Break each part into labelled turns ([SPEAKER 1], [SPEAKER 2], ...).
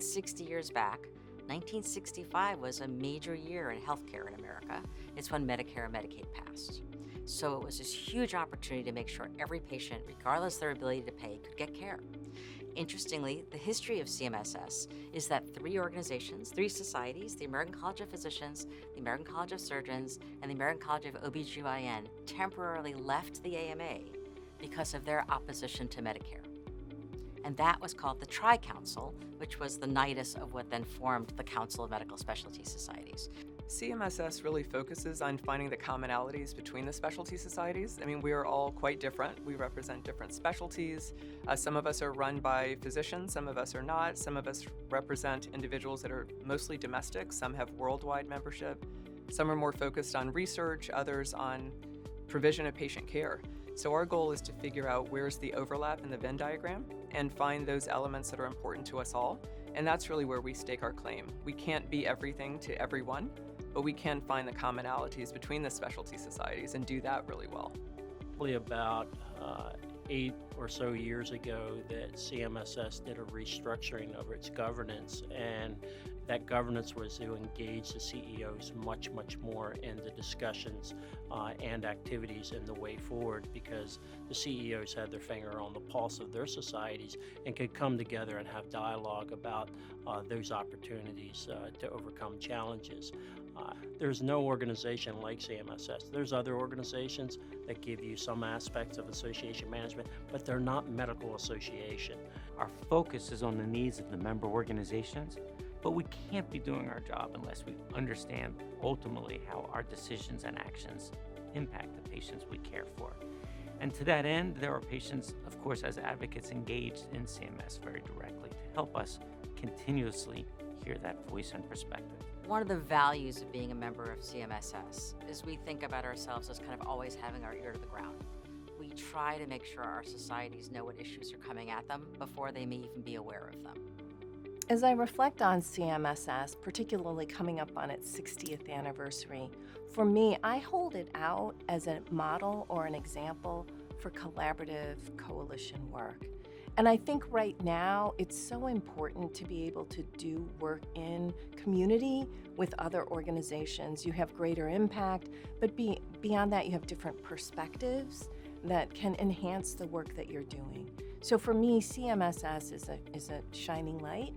[SPEAKER 1] about 60 years back, 1965 was a major year in healthcare in America. It's when Medicare and Medicaid passed. So it was this huge opportunity to make sure every patient, regardless of their ability to pay, could get care. Interestingly, the history of CMSS is that three organizations, three societies, the American College of Physicians, the American College of Surgeons, and the American College of OBGYN, temporarily left the AMA because of their opposition to Medicare. And that was called the Tri-Council, which was the nidus of what then formed the Council of Medical Specialty Societies.
[SPEAKER 2] CMSS really focuses on finding the commonalities between the specialty societies. I mean, we are all quite different. We represent different specialties. Some of us are run by physicians, some of us are not. Some of us represent individuals that are mostly domestic. Some have worldwide membership. Some are more focused on research, others on provision of patient care. So our goal is to figure out where's the overlap in the Venn diagram and find those elements that are important to us all. And that's really where we stake our claim. We can't be everything to everyone, but we can find the commonalities between the specialty societies and do that really well.
[SPEAKER 3] Probably about 8 or so years ago that CMSS did a restructuring of its governance, and that governance was to engage the CEOs much more in the discussions and activities in the way forward, because the CEOs had their finger on the pulse of their societies and could come together and have dialogue about those opportunities to overcome challenges. There's no organization like CMSS. There's other organizations that give you some aspects of association management, but they're not medical association.
[SPEAKER 4] Our focus is on the needs of the member organizations, but we can't be doing our job unless we understand ultimately how our decisions and actions impact the patients we care for. And to that end, there are patients, of course, as advocates engaged in CMS very directly to help us continuously hear that voice and perspective.
[SPEAKER 1] One of the values of being a member of CMSS is we think about ourselves as kind of always having our ear to the ground. We try to make sure our societies know what issues are coming at them before they may even be aware of them.
[SPEAKER 5] As I reflect on CMSS, particularly coming up on its 60th anniversary, for me, I hold it out as a model or an example for collaborative coalition work. And I think right now it's so important to be able to do work in community with other organizations. You have greater impact, but beyond that, you have different perspectives that can enhance the work that you're doing. So for me, CMSS is a shining light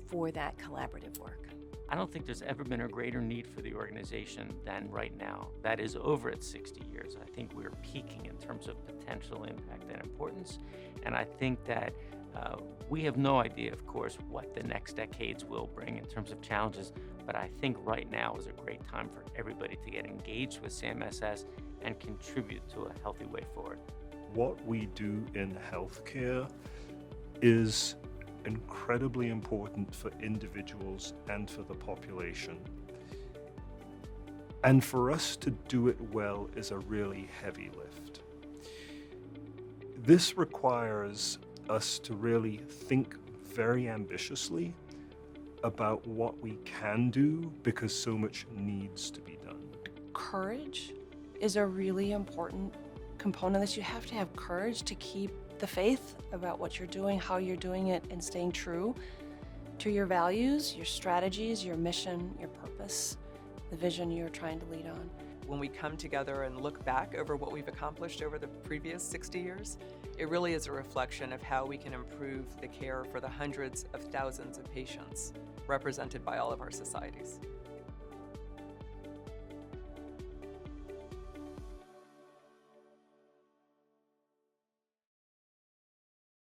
[SPEAKER 5] for that collaborative work.
[SPEAKER 4] I don't think there's ever been a greater need for the organization than right now. That is over its 60 years. I think we're peaking in terms of potential impact and importance. And I think that we have no idea, of course, what the next decades will bring in terms of challenges. But I think right now is a great time for everybody to get engaged with CMSS and contribute to a healthy way forward.
[SPEAKER 6] What we do in healthcare is incredibly important for individuals and for the population. And for us to do it well is a really heavy lift. This requires us to really think very ambitiously about what we can do because so much needs to be done.
[SPEAKER 7] Courage is a really important component that you have to have courage to keep the faith about what you're doing, how you're doing it, and staying true to your values, your strategies, your mission, your purpose, the vision you're trying to lead on.
[SPEAKER 2] When we come together and look back over what we've accomplished over the previous 60 years, it really is a reflection of how we can improve the care for the hundreds of thousands of patients represented by all of our societies.